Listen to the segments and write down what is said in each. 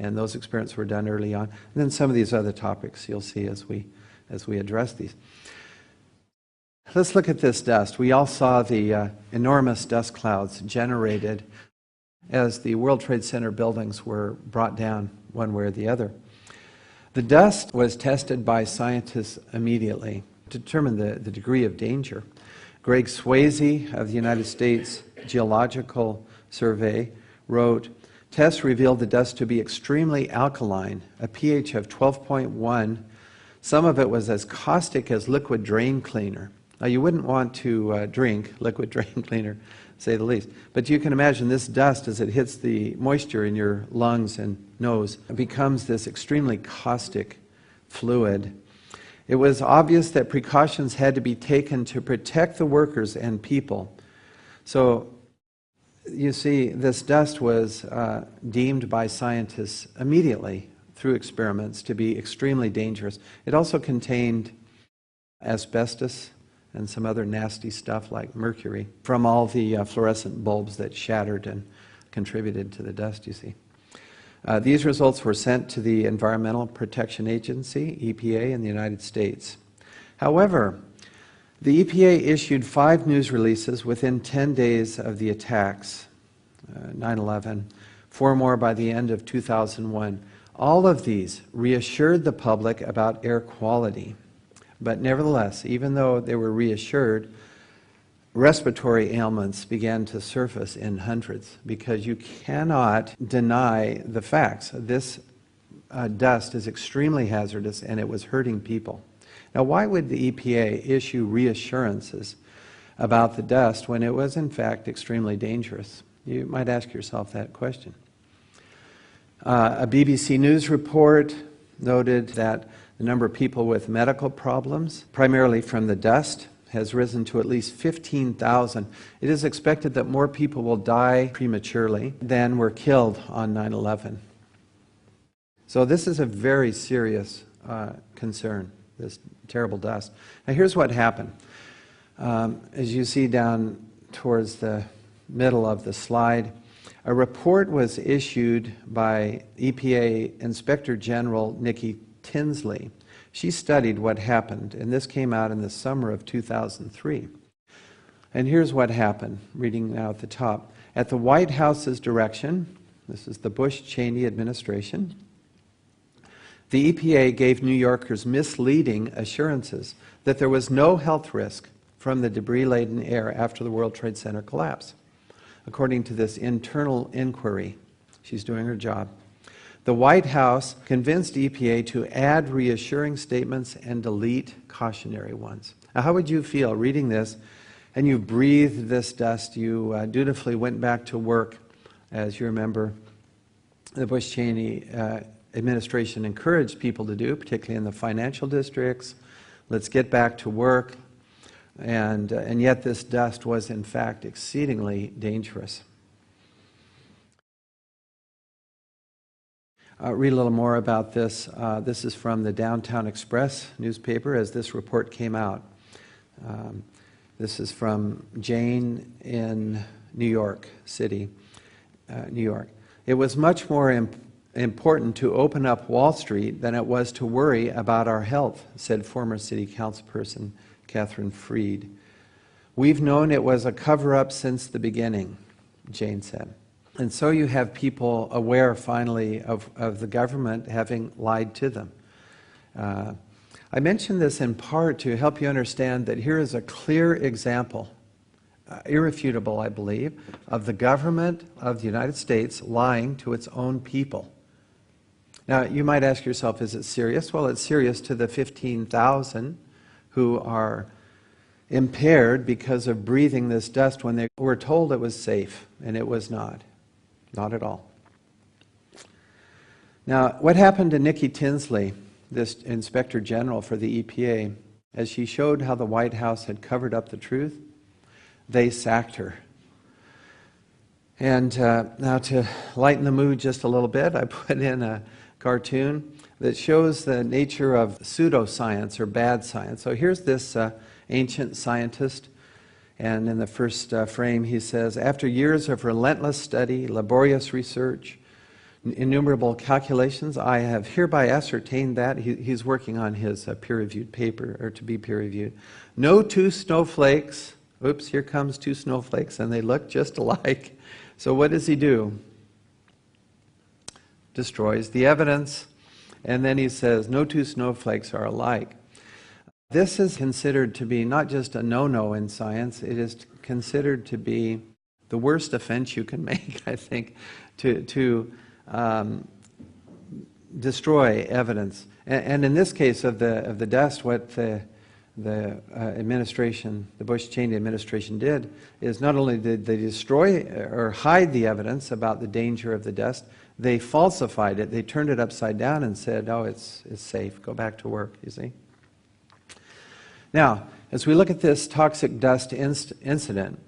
And those experiments were done early on. And then some of these other topics you'll see as we address these. Let's look at this dust. We all saw the enormous dust clouds generated as the World Trade Center buildings were brought down one way or the other. The dust was tested by scientists immediately to determine the degree of danger. Greg Swayze of the United States Geological Survey wrote, "Tests revealed the dust to be extremely alkaline, a pH of 12.1. Some of it was as caustic as liquid drain cleaner." Now, you wouldn't want to drink liquid drain cleaner, to say the least. But you can imagine this dust, as it hits the moisture in your lungs and nose, it becomes this extremely caustic fluid. It was obvious that precautions had to be taken to protect the workers and people. So, you see, this dust was deemed by scientists immediately through experiments to be extremely dangerous. It also contained asbestos and some other nasty stuff like mercury from all the fluorescent bulbs that shattered and contributed to the dust, you see. These results were sent to the Environmental Protection Agency, EPA, in the United States. However, the EPA issued 5 news releases within 10 days of the attacks, 9/11, 4 more by the end of 2001. All of these reassured the public about air quality. But nevertheless, even though they were reassured, respiratory ailments began to surface in hundreds, because you cannot deny the facts. This dust is extremely hazardous, and it was hurting people. Now, why would the EPA issue reassurances about the dust when it was in fact extremely dangerous? You might ask yourself that question. A BBC News report noted that the number of people with medical problems, primarily from the dust, has risen to at least 15,000. It is expected that more people will die prematurely than were killed on 9/11. So this is a very serious concern, this terrible dust. Now here's what happened. As you see down towards the middle of the slide, a report was issued by EPA Inspector General Nikki Tinsley. She studied what happened, and this came out in the summer of 2003. And here's what happened, reading now at the top. At the White House's direction, this is the Bush-Cheney administration, the EPA gave New Yorkers misleading assurances that there was no health risk from the debris-laden air after the World Trade Center collapse. According to this internal inquiry, she's doing her job. The White House convinced EPA to add reassuring statements and delete cautionary ones. Now, how would you feel reading this, and you breathed this dust? You dutifully went back to work. As you remember, the Bush-Cheney administration encouraged people to do, particularly in the financial districts. Let's get back to work. And yet this dust was, in fact, exceedingly dangerous. Read a little more about this. This is from the Downtown Express newspaper as this report came out. This is from Jane in New York City, New York. It was much more important to open up Wall Street than it was to worry about our health, said former city councilperson Catherine Freed. We've known it was a cover-up since the beginning, Jane said. And so you have people aware, finally, of the government having lied to them. I mention this in part to help you understand that here is a clear example, irrefutable, I believe, of the government of the United States lying to its own people. Now, you might ask yourself, is it serious? Well, it's serious to the 15,000 who are impaired because of breathing this dust when they were told it was safe, and it was not. Not at all. Now, what happened to Nikki Tinsley, this Inspector General for the EPA, as she showed how the White House had covered up the truth? They sacked her. And now to lighten the mood just a little bit, I put in a cartoon that shows the nature of pseudoscience or bad science. So here's this ancient scientist. And in the first frame, he says, after years of relentless study, laborious research, innumerable calculations. I have hereby ascertained that. He's working on his peer-reviewed paper, or to be peer-reviewed. No two snowflakes, oops, here comes two snowflakes, and they look just alike. So what does he do? Destroys the evidence, and then he says, no two snowflakes are alike. This is considered to be not just a no-no in science, it is considered to be the worst offense you can make, I think, to destroy evidence. And in this case of the dust, what the administration, the Bush-Cheney administration did is not only did they destroy or hide the evidence about the danger of the dust, they falsified it. They turned it upside down and said, oh, it's safe, go back to work, you see. Now, as we look at this toxic dust incident,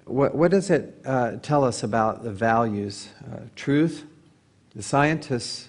what does it tell us about the values? Truth. The scientists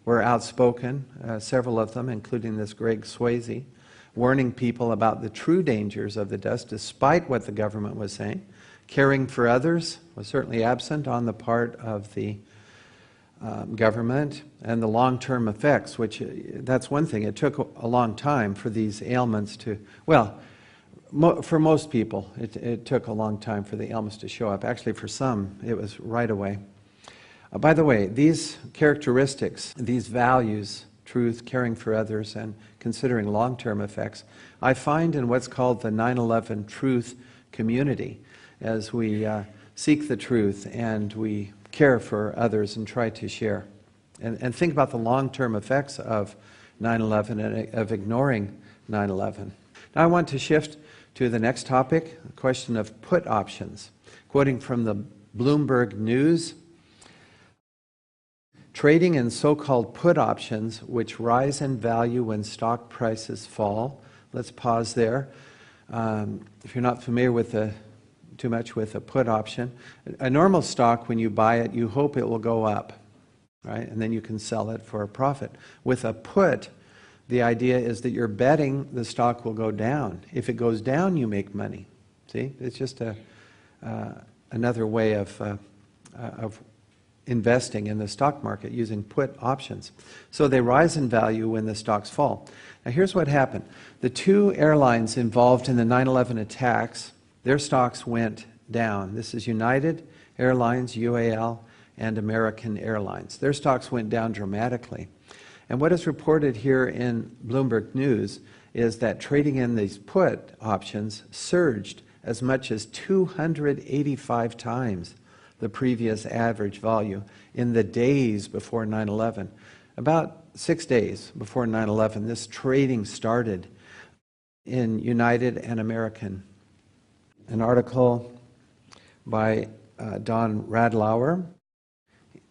were outspoken, several of them, including this Greg Swayze, warning people about the true dangers of the dust, despite what the government was saying. Caring for others was certainly absent on the part of the government, and the long-term effects, which that's one thing. It took a long time for these ailments to, well, for most people, it took a long time for the ailments to show up. Actually, for some, it was right away. By the way, these characteristics, these values, truth, caring for others, and considering long-term effects, I find in what's called the 9/11 truth community, as we seek the truth and we care for others and try to share. And think about the long-term effects of 9/11 and of ignoring 9/11. Now I want to shift to the next topic, the question of put options. Quoting from the Bloomberg News, trading in so-called put options, which rise in value when stock prices fall. Let's pause there. If you're not familiar with too much with a put option, a normal stock, when you buy it, you hope it will go up, right? And then you can sell it for a profit. With a put, the idea is that you're betting the stock will go down. If it goes down, you make money. See, it's just another way of investing in the stock market using put options. So they rise in value when the stocks fall. Now here's what happened. The two airlines involved in the 9/11 attacks, their stocks went down. This is United Airlines, UAL, and American Airlines. Their stocks went down dramatically. And what is reported here in Bloomberg News is that trading in these put options surged as much as 285 times the previous average value in the days before 9/11. About 6 days before 9/11, this trading started in United and American. An article by Don Radlauer.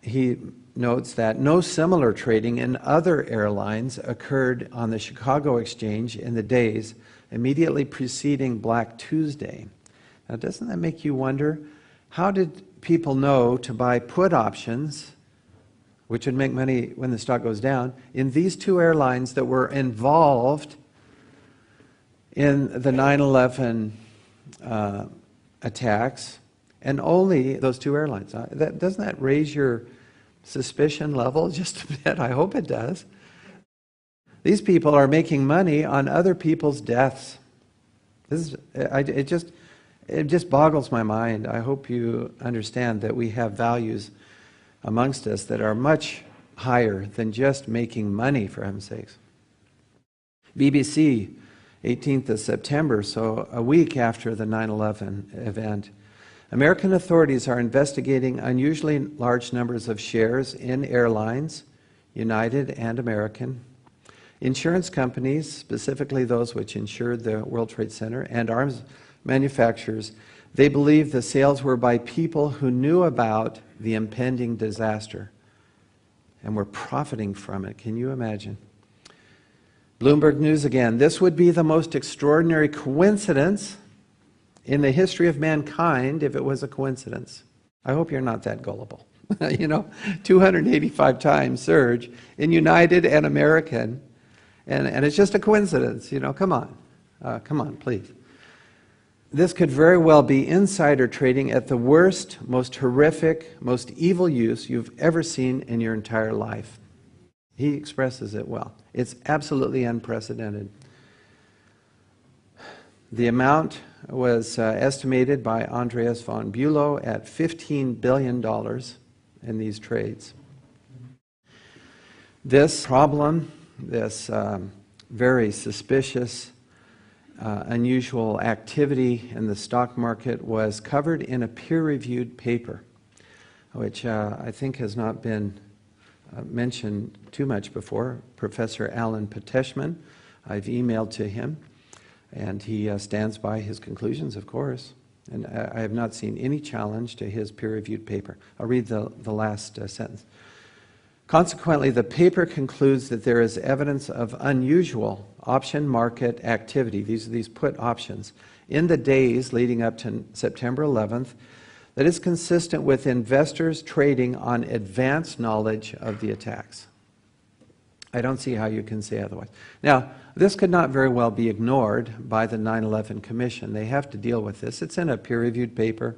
He notes that no similar trading in other airlines occurred on the Chicago Exchange in the days immediately preceding Black Tuesday. Now, doesn't that make you wonder, how did people know to buy put options, which would make money when the stock goes down, in these two airlines that were involved in the 9/11 attacks, and only those two airlines? Doesn't that raise your suspicion level just a bit? I hope it does. These people are making money on other people's deaths. It just boggles my mind. I hope you understand that we have values amongst us that are much higher than just making money, for heaven's sakes. BBC, 18th of September, so a week after the 9/11 event. American authorities are investigating unusually large numbers of shares in airlines, United and American, insurance companies, specifically those which insured the World Trade Center, and arms manufacturers. They believe the sales were by people who knew about the impending disaster and were profiting from it. Can you imagine? Bloomberg News again. This would be the most extraordinary coincidence in the history of mankind if it was a coincidence. I hope you're not that gullible. 285 times surge in United and American, and it's just a coincidence. Come on, please. This could very well be insider trading at the worst, most horrific, most evil use you've ever seen in your entire life. He expresses it well. It's absolutely unprecedented. The amount was estimated by Andreas von Bülow at $15 billion in these trades. This problem, this very suspicious, unusual activity in the stock market was covered in a peer-reviewed paper, which I think has not been mentioned too much before. Professor Alan Peteshman, I've emailed to him, and he stands by his conclusions, of course. And I have not seen any challenge to his peer-reviewed paper. I'll read the last sentence. Consequently, the paper concludes that there is evidence of unusual option market activity, these are these put options, in the days leading up to September 11th that is consistent with investors trading on advanced knowledge of the attacks. I don't see how you can say otherwise. Now, this could not very well be ignored by the 9/11 Commission. They have to deal with this. It's in a peer-reviewed paper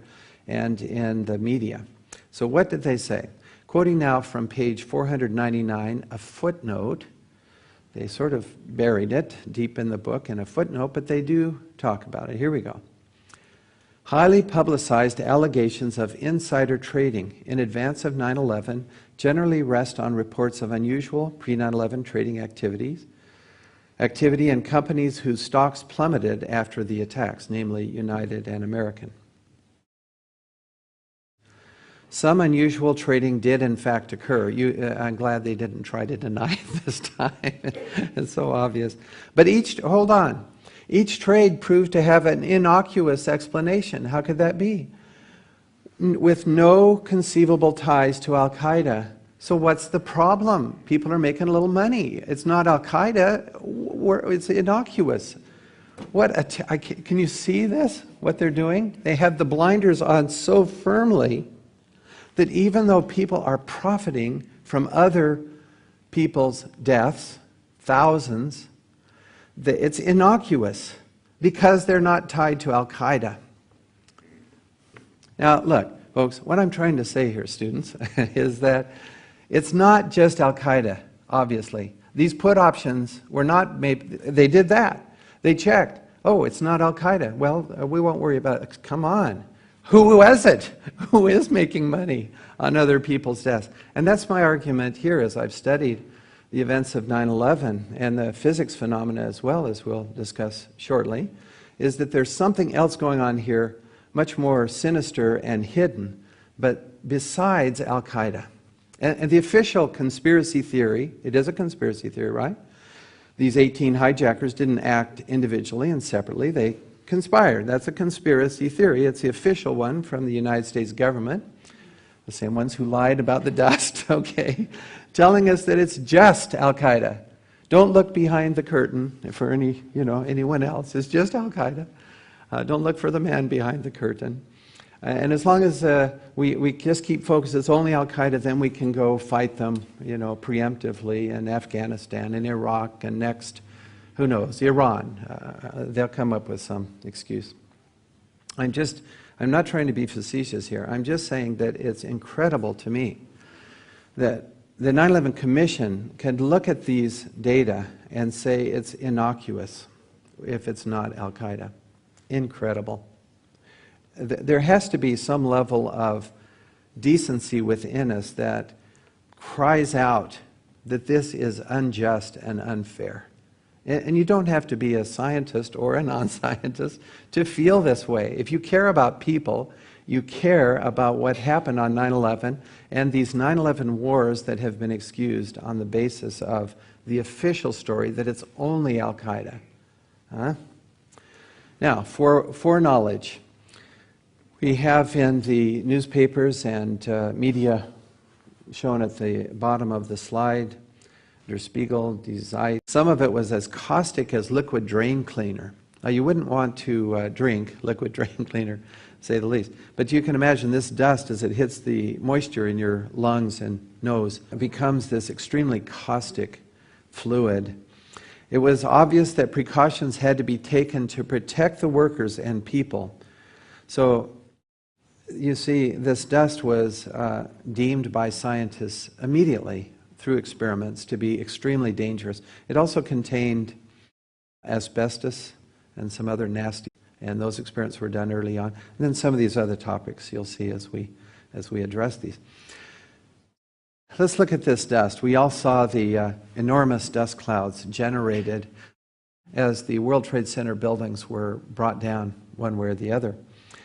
and in the media. So what did they say? Quoting now from page 499, a footnote. They sort of buried it deep in the book in a footnote, but they do talk about it. Here we go. Highly publicized allegations of insider trading in advance of 9/11 generally rest on reports of unusual pre-9/11 trading activity in companies whose stocks plummeted after the attacks, namely United and American. Some unusual trading did in fact occur. I'm glad they didn't try to deny it this time. It's so obvious. But hold on. Each trade proved to have an innocuous explanation. How could that be? With no conceivable ties to Al-Qaeda. So what's the problem? People are making a little money. It's not Al-Qaeda. It's innocuous. Can you see this, what they're doing? They have the blinders on so firmly that even though people are profiting from other people's deaths, thousands, it's innocuous because they're not tied to Al-Qaeda. Now, look, folks, what I'm trying to say here, students, is that it's not just Al-Qaeda, obviously. These put options were not made, they did that. They checked. Oh, it's not Al-Qaeda. Well, we won't worry about it. Come on. Who was it? Who is making money on other people's deaths? And that's my argument here as I've studied the events of 9/11 and the physics phenomena as well, as we'll discuss shortly, is that there's something else going on here, much more sinister and hidden, but besides Al-Qaeda. And the official conspiracy theory, it is a conspiracy theory, right? These 18 hijackers didn't act individually and separately. They conspired. That's a conspiracy theory. It's the official one from the United States government, the same ones who lied about the dust, okay, telling us that it's just Al-Qaeda. Don't look behind the curtain for anyone else. It's just Al-Qaeda. Don't look for the man behind the curtain. And as long as we just keep focused, it's only Al-Qaeda, then we can go fight them, preemptively in Afghanistan and Iraq and next, who knows, Iran. They'll come up with some excuse. I'm not trying to be facetious here. I'm just saying that it's incredible to me that the 9/11 Commission can look at these data and say it's innocuous if it's not Al-Qaeda. Incredible. There has to be some level of decency within us that cries out that this is unjust and unfair. And you don't have to be a scientist or a non-scientist to feel this way. If you care about people, you care about what happened on 9/11 and these 9/11 wars that have been excused on the basis of the official story that it's only Al-Qaeda. Huh? Now, foreknowledge. We have in the newspapers and media shown at the bottom of the slide, Der Spiegel, Die Zeit. Some of it was as caustic as liquid drain cleaner. Now, you wouldn't want to drink liquid drain cleaner, say the least. But you can imagine this dust, as it hits the moisture in your lungs and nose, it becomes this extremely caustic fluid. It was obvious that precautions had to be taken to protect the workers and people. So, you see, this dust was deemed by scientists immediately through experiments to be extremely dangerous. It also contained asbestos and some other nasty, and those experiments were done early on. And then some of these other topics you'll see as we address these. Let's look at this dust. We all saw the enormous dust clouds generated as the World Trade Center buildings were brought down one way or the other.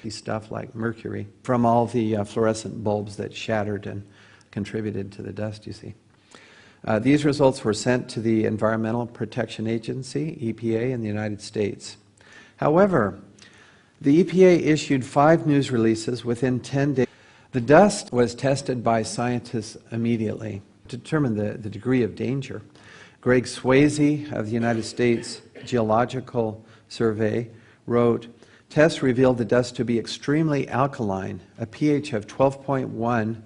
Stuff like mercury from all the fluorescent bulbs that shattered and contributed to the dust, you see. These results were sent to the Environmental Protection Agency, EPA, in the United States. However, the EPA issued 5 news releases within 10 days. The dust was tested by scientists immediately to determine the degree of danger. Greg Swayze of the United States Geological Survey wrote, "Tests revealed the dust to be extremely alkaline, a pH of 12.1